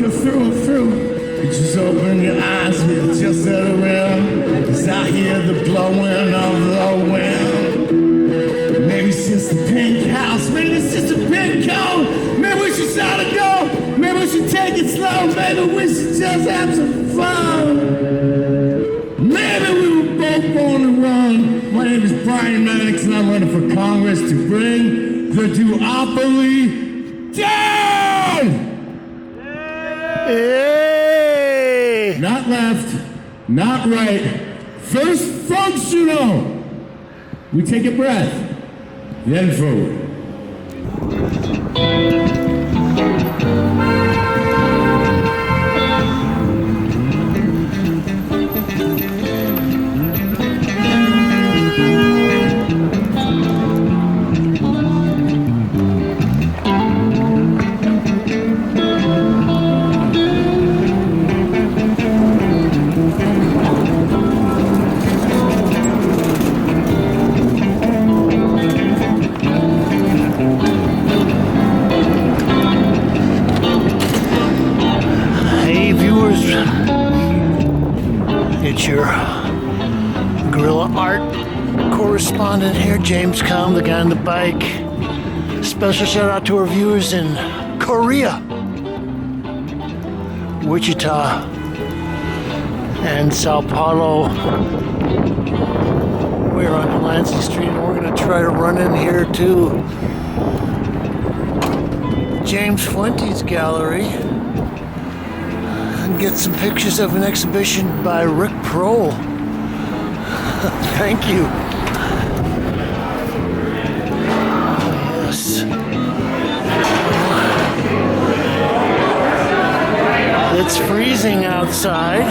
but through and through. You just open your eyes, you just let her in. 'Cause I hear the blowing of the wind. Maybe it's just the pink house, maybe it's just a pink coat. Maybe we should start to go, maybe we should take it slow. Maybe we should just have some fun. Maybe we were both born to run. My name is Brian Mannix and I'm running for Congress to bring the duopoly down! Hey! Not left, not right, first functional! We take a breath, then forward. It's your guerrilla art correspondent here, James Kalm, the guy on the bike. Special shout out to our viewers in Korea, Wichita, and Sao Paulo. We're on Delancey Street and we're going to try to run in here to James Fuentes Gallery and get some pictures of an exhibition by Rick Prol. Thank you. Yes. It's freezing outside.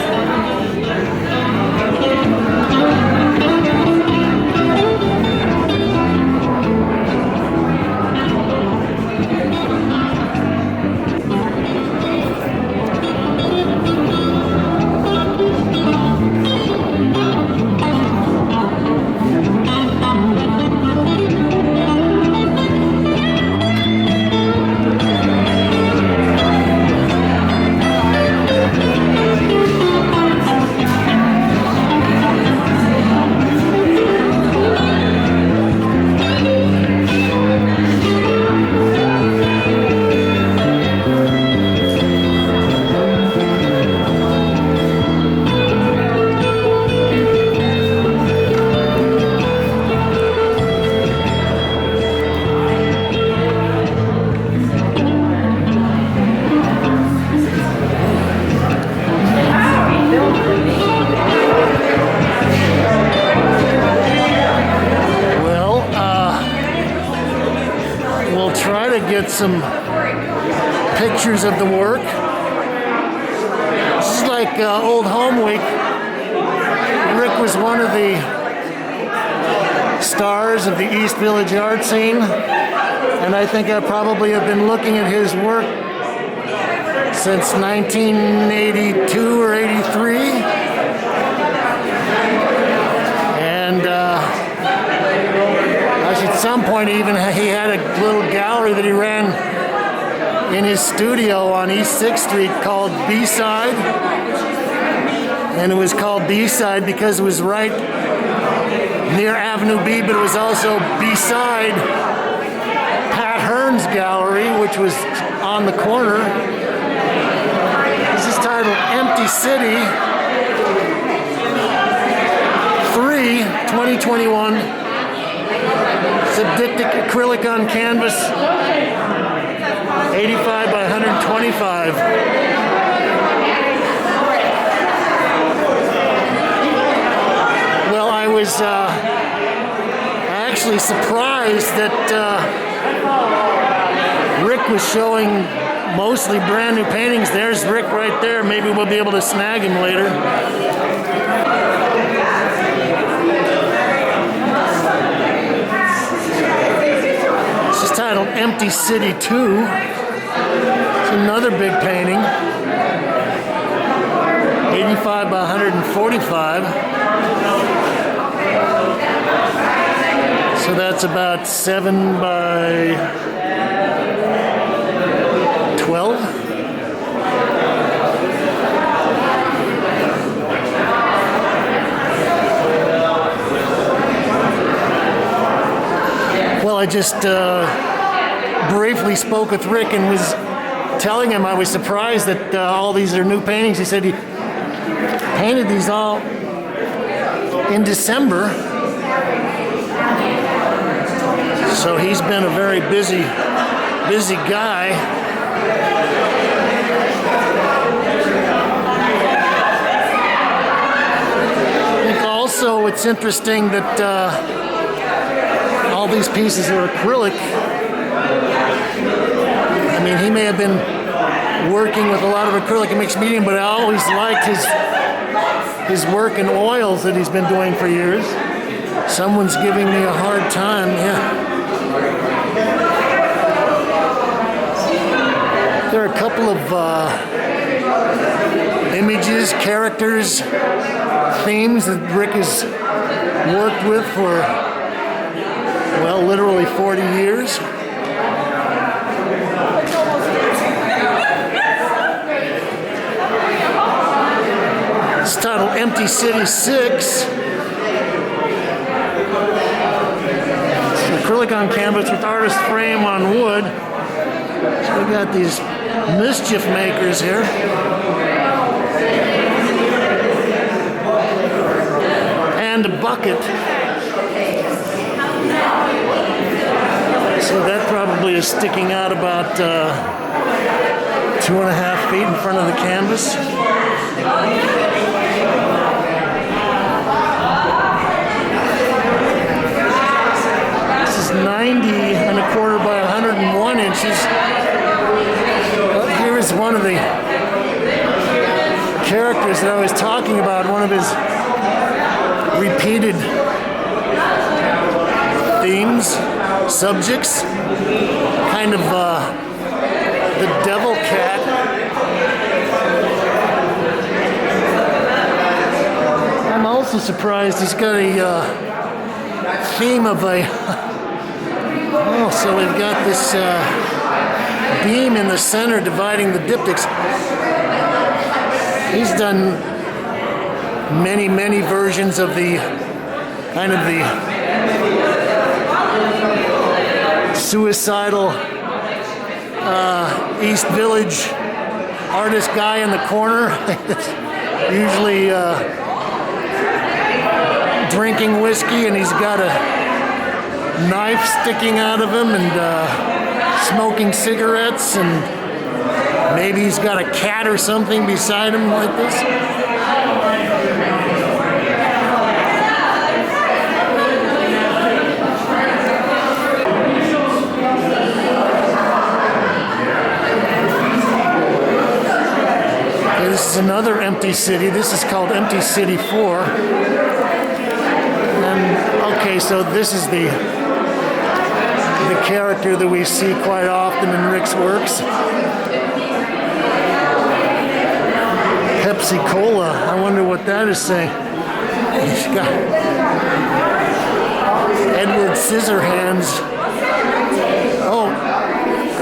Get some pictures of the work. This is like Old Home Week. Rick was one of the stars of the East Village art scene, and I think I probably have been looking at his work since 1982 or 83. And at some point he had a little gallery that he ran in his studio on East 6th Street called B-Side. And it was called B-Side because it was right near Avenue B, but it was also beside Pat Hearn's gallery, which was on the corner. This is titled Empty City 3, 2021. It's a diptych acrylic on canvas, 85 by 125. Well, I was actually surprised that Rick was showing mostly brand new paintings. There's Rick right there. Maybe we'll be able to snag him later. Titled Empty City 2. It's another big painting. 85 by 145. So that's about 7 by 12. Well, I just briefly spoke with Rick and was telling him I was surprised that all these are new paintings. He said he painted these all in December. So he's been a very busy guy. I think also it's interesting that all these pieces are acrylic. I mean, he may have been working with a lot of acrylic and mixed medium, but I always liked his work in oils that he's been doing for years. Someone's giving me a hard time, yeah. There are a couple of images, characters, themes that Rick has worked with for, well, literally 40 years. It's titled Empty City 6. It's acrylic on canvas with artist frame on wood. So we got these mischief makers here. And a bucket. So that probably is sticking out about 2.5 feet in front of the canvas. This is 90 1/4 by 101 inches. Here is one of the characters that I was talking about, one of his repeated themes, subjects, kind of the devil cat. I'm also surprised he's got a theme of a, oh, so we've got this beam in the center dividing the diptychs. He's done many versions of the kind of the suicidal East Village artist guy in the corner. Usually drinking whiskey, and he's got a knife sticking out of him, and smoking cigarettes, and maybe he's got a cat or something beside him like this. Okay, this is another empty city. This is called Empty City 4. And okay, so this is the character that we see quite often in Rick's works. Pepsi Cola. I wonder what that is saying. He's got Edward Scissorhands. Oh,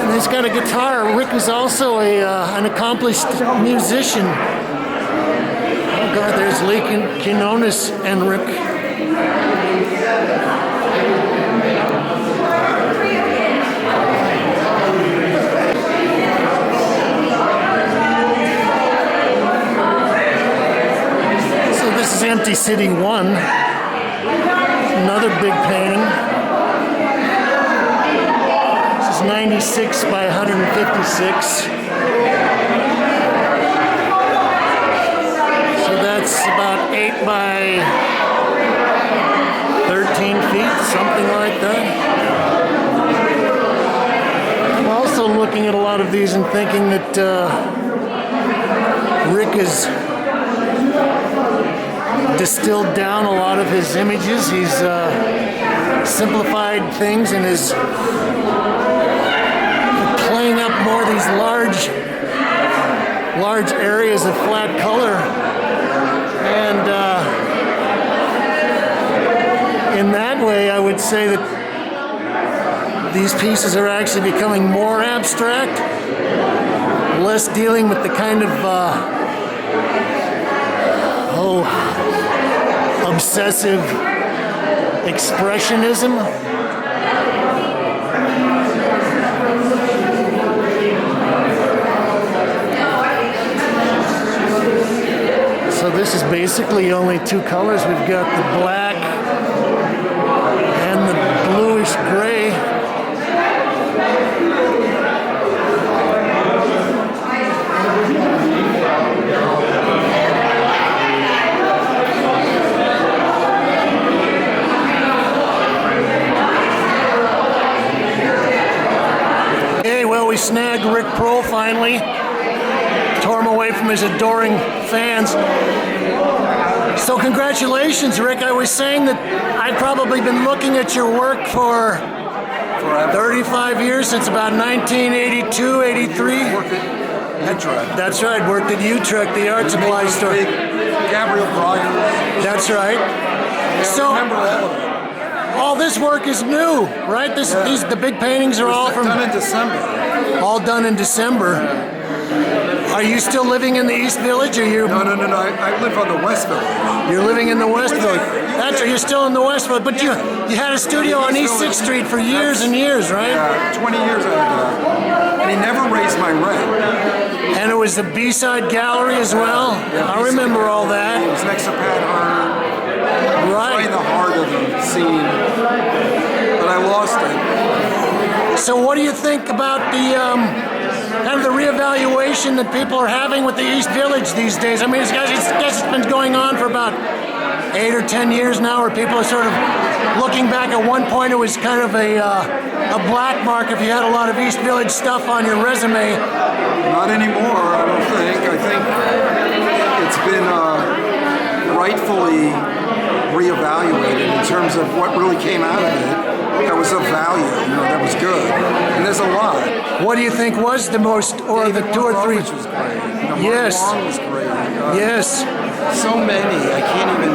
and he's got a guitar. Rick is also an accomplished musician. Oh God, there's Lee Quinones and Rick. This is Empty City 1, another big painting. This is 96 by 156. So that's about 8 by 13 feet, something like that. I'm also looking at a lot of these and thinking that Rick is distilled down a lot of his images. He's simplified things and is playing up more of these large areas of flat color. And in that way, I would say that these pieces are actually becoming more abstract, less dealing with the kind of obsessive expressionism. basically only two colors. We've got the black and the bluish gray. Okay, well, we snagged Rick Prol finally. Tore him away from his adoring fans. So congratulations, Rick. I was saying that I've probably been looking at your work for 35 years, since about 1982, 83. Worked at Utrecht. That's right, worked at Utrecht, the art supply store. Big Gabriel Bryant. That's right. Yeah, So I remember all of it. all this work is new, right? The big paintings are all from done in December. all done in December. Are you still living in the East Village, or you? No. I live on the West Village. You're living in the West Village. That's right. You're still in the West Village, but you had a studio on East 6th Street for years and years, right? Yeah, 20 years I had that. And he never raised my rent. And it was the B-side gallery as well. Yeah, I remember all It that. was next to Pat Harner, right in Right. the heart of the scene. But I lost it. So, what do you think about the kind of the reevaluation that people are having with the East Village these days? I mean, I guess it's been going on for about 8 or 10 years now, where people are sort of looking back. At one point, it was kind of a black mark if you had a lot of East Village stuff on your resume. Not anymore, I don't think. I think it's been rightfully reevaluated in terms of what really came out of it. That was of value, that was good. And there's a lot. What do you think was the most, or the two or three? Which was great. Yes. Mark Long was great. Yes. So many, I can't even.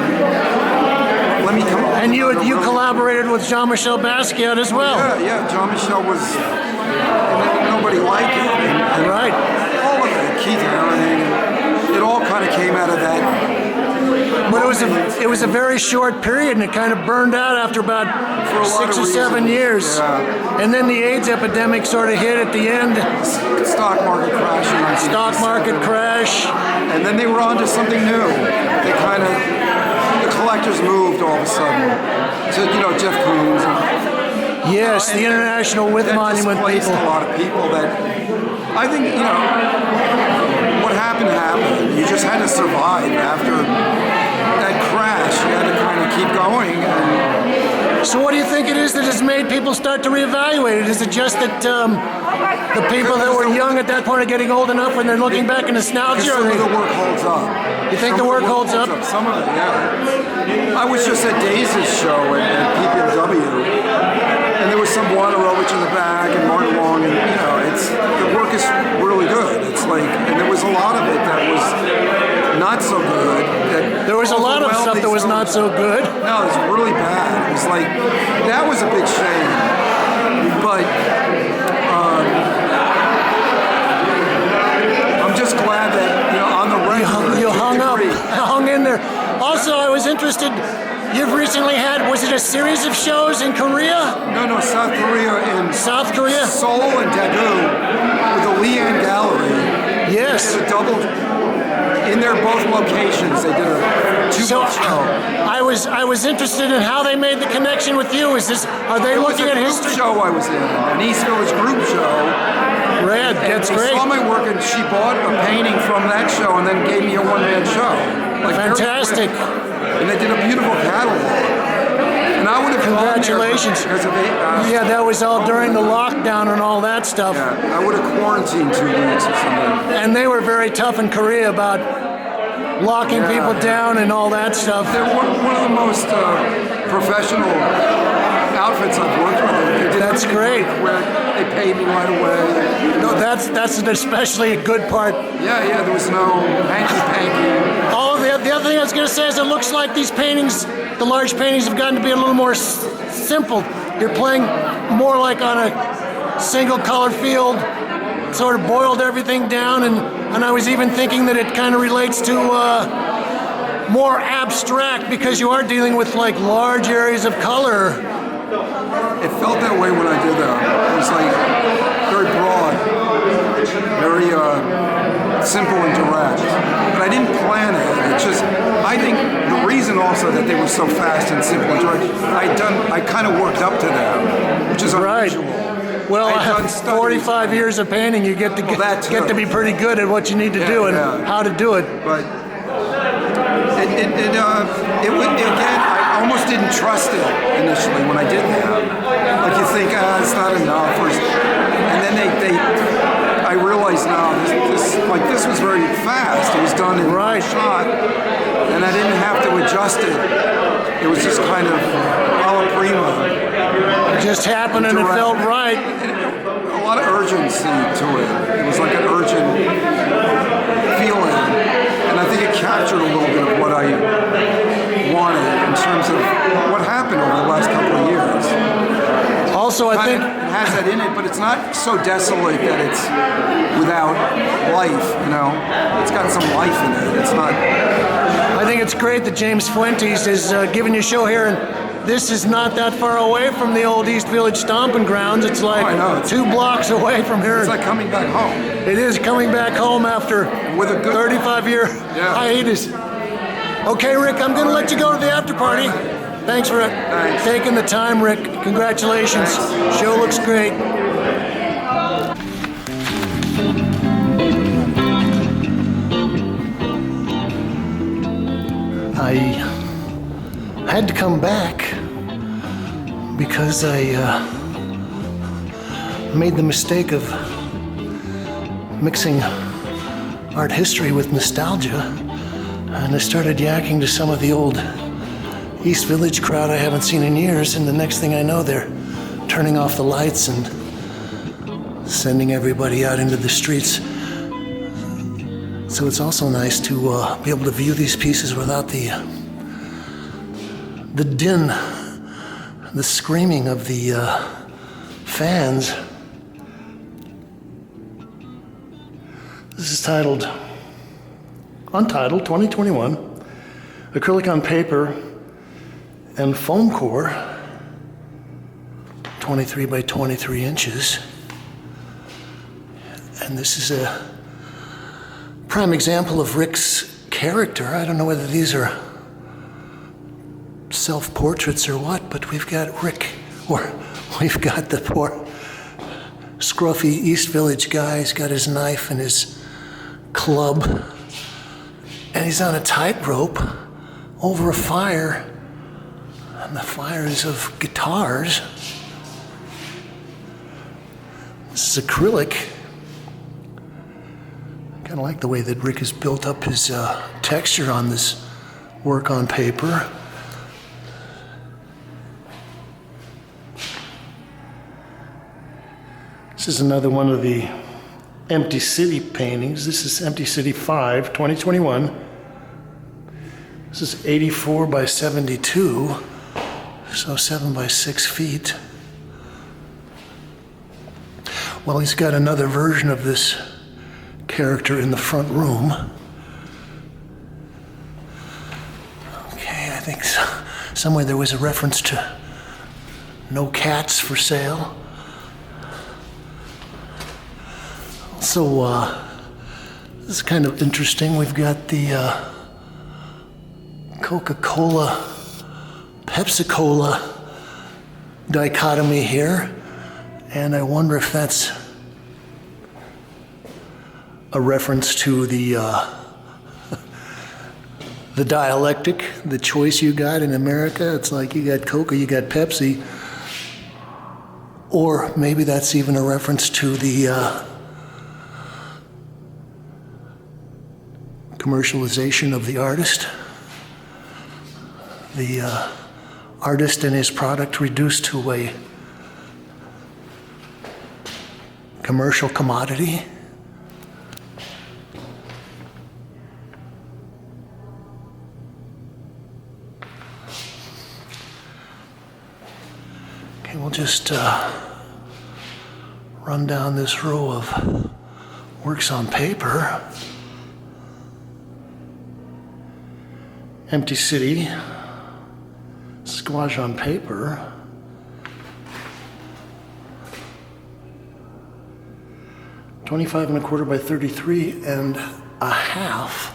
Let me come up. And you with another collaborated with Jean-Michel Basquiat as well. Yeah. Jean-Michel was. And nobody liked it. And Right. all of it. Keith Haring. It all kind of came out of that. But it was a very short period, and it kind of burned out after about For a lot 6 or of 7 reasons. years. Yeah. And then the AIDS epidemic sort of hit at the end. Stock market crash. in 1987. Stock market crash. And then they were on to something new. They kind of, the collectors moved all of a sudden to, Jeff Koons. Yes, the International With That Monument displaced people. a lot of people that, I think, what happened. You just had to survive after that crash. You had to kind of keep going. And So what do you think it is that has made people start to reevaluate it? Is it just that the people that were young at that point are getting old enough when they're looking back in nostalgia? some Or of the they, work holds up. you think Some the of work holds up? Some of it, yeah. I was just at Days' show at PPW, and there was some Wadarovich in the back and Martin Long, and the work is really good. It's like, and there was a lot of it that was not so good. There was a lot of stuff that was not so good. No, it was really bad. It was like, that was a big shame. But I'm just glad that, on the record, You hung up, degree. hung in there. Also, I was interested, you've recently had, was it a series of shows in Korea? No, South Korea and South Korea? Seoul and Daegu with the Leanne Gallery. Yes. It's a double. In their both locations, they did a So two-month show. I was interested in how they made the connection with you. Are they It was looking a at group history? show I was in, an East Village group show. Red, that's They great. saw my work and she bought a painting from that show and then gave me a one-man show. Like, very Fantastic. quick. And they did a beautiful catalog. And I would have gone there Congratulations. because of it. Yeah, that was all during the lockdown and all that stuff. Yeah, I would have quarantined 2 weeks or something. And they were very tough in Korea about locking people down and all that stuff. They're one of the most professional outfits I've worked with. They did That's everything great. Quick. They paid me right away. No, that's especially a good part. Yeah, there was no hanky-panky. Oh, the other thing I was going to say is it looks like these paintings, the large paintings, have gotten to be a little more simple. You're playing more like on a single color field, sort of boiled everything down, and I was even thinking that it kind of relates to more abstract because you are dealing with like large areas of color. It felt that way when I did that. It was like very broad, very simple and direct. But I didn't plan it. It just, I so fast and simple and direct. I kind of worked up to them, which is unusual. Well, after 45 years of painting, you get to get to be pretty good at what you need to do and how to do it. But it would, again, I almost didn't trust it initially when I did that. Like you think, it's not enough, and then I realized now this was very fast. It was done in one shot, and I didn't have to adjust it. It was just kind of alla prima. It just happened and it felt right. A lot of urgency to it. It was like an urgent feeling, and I think it captured a little bit of what I wanted in terms of what happened over the last couple of years. Also, I think it has that in it, but it's not so desolate that it's without life. You know, it's got some life in it. It's not. I think it's great that James Fuentes is giving you a show here, and this is not that far away from the old East Village stomping grounds. It's like 2 blocks away from here. It's like coming back home. It is coming back home after with a good 35-year hiatus. Okay, Rick, I'm going to let you go to the after party. Thanks for taking the time, Rick. Congratulations. Thanks. Show looks great. I had to come back because I made the mistake of mixing art history with nostalgia, and I started yakking to some of the old East Village crowd I haven't seen in years, and the next thing I know, they're turning off the lights and sending everybody out into the streets. So it's also nice to be able to view these pieces without the din, the screaming of the fans. This is Untitled 2021, acrylic on paper and foam core, 23 by 23 inches. And this is a prime example of Rick's character. I don't know whether these are self-portraits or what, but we've got Rick, or we've got the poor scruffy East Village guy. He's got his knife and his club, and he's on a tightrope over a fire, and the fire is of guitars. This is acrylic. I kind of like the way that Rick has built up his texture on this work on paper. This is another one of the Empty City paintings. This is Empty City 5, 2021. This is 84 by 72, so 7 by 6 feet. Well, he's got another version of this character in the front room. Okay, I think somewhere there was a reference to no cats for sale. So, this is kind of interesting. We've got the Coca-Cola, Pepsi-Cola dichotomy here, and I wonder if that's a reference to the dialectic, the choice you got in America. It's like you got Coca, you got Pepsi, or maybe that's even a reference to the commercialization of the artist. The artist and his product reduced to a commercial commodity. Okay, we'll just run down this row of works on paper. Empty City, squash on paper. $25.25 by 33.5.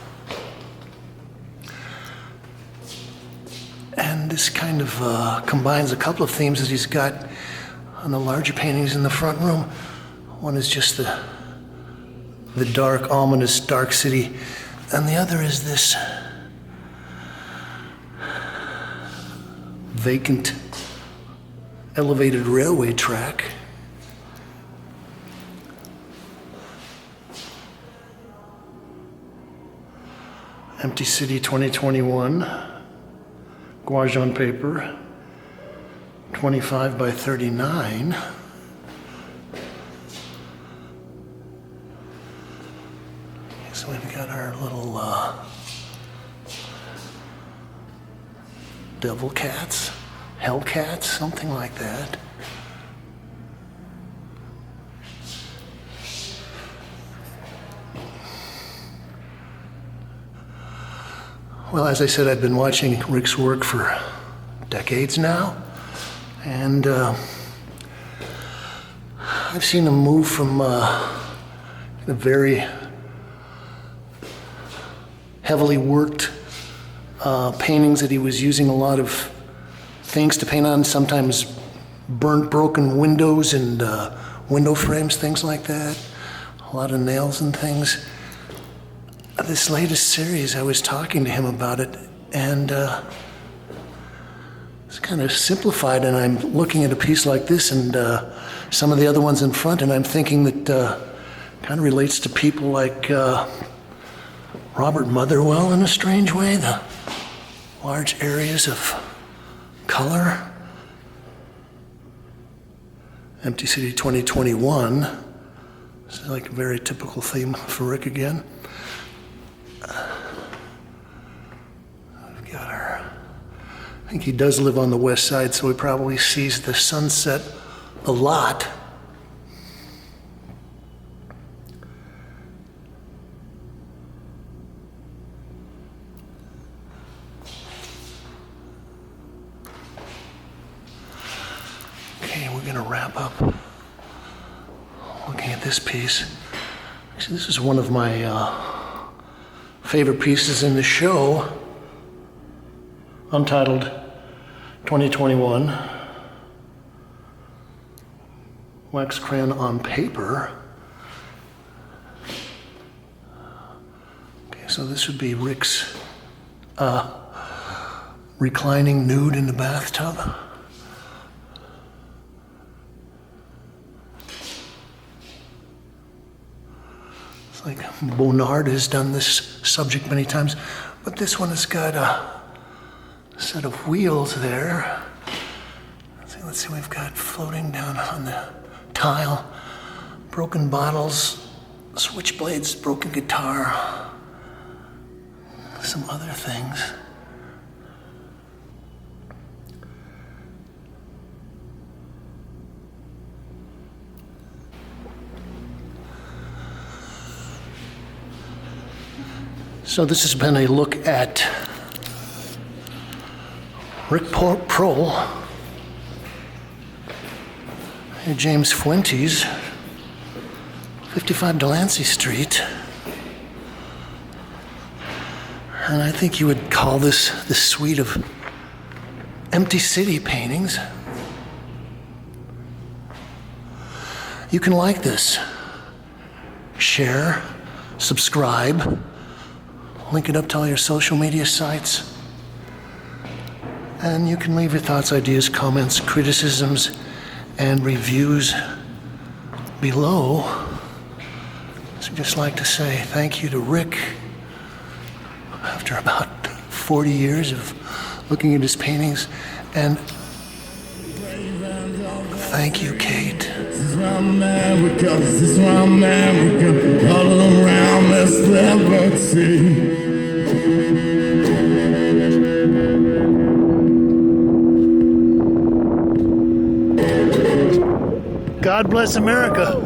And And this kind of combines a couple of themes that he's got on the larger paintings in the front room. One is just the dark, ominous, dark city, and the other is this vacant, elevated railway track. Empty City 2021, gouache on paper, 25 by 39. So we've got our little devil cats, hell cats, something like that. Well, as I said, I've been watching Rick's work for decades now, and I've seen him move from the very heavily worked paintings that he was using a lot of things to paint on, sometimes burnt, broken windows and window frames, things like that, a lot of nails and things. This latest series, I was talking to him about it, and it's kind of simplified, and I'm looking at a piece like this and some of the other ones in front, and I'm thinking that kind of relates to people like Robert Motherwell in a strange way, the large areas of color. Empty City 2021, it's like a very typical theme for Rick again. We've got our, I think he does live on the west side, so he probably sees the sunset a lot. Okay, we're gonna wrap up looking at this piece. Actually, this is one of my favorite pieces in the show, untitled 2021, wax crayon on paper. Okay, so this would be Rick's reclining nude in the bathtub. Like Bonnard has done this subject many times, but this one has got a set of wheels there. Let's see, we've got floating down on the tile, broken bottles, switchblades, broken guitar, some other things. So this has been a look at Rick Prol and James Fuentes, 55 Delancey Street. And I think you would call this suite of empty city paintings. You can like this. Share, subscribe, link it up to all your social media sites. And you can leave your thoughts, ideas, comments, criticisms, and reviews below. So I'd just like to say thank you to Rick. After about 40 years of looking at his paintings, and thank you, Kate. This is why America, this is why America, all around this liberty. God bless America.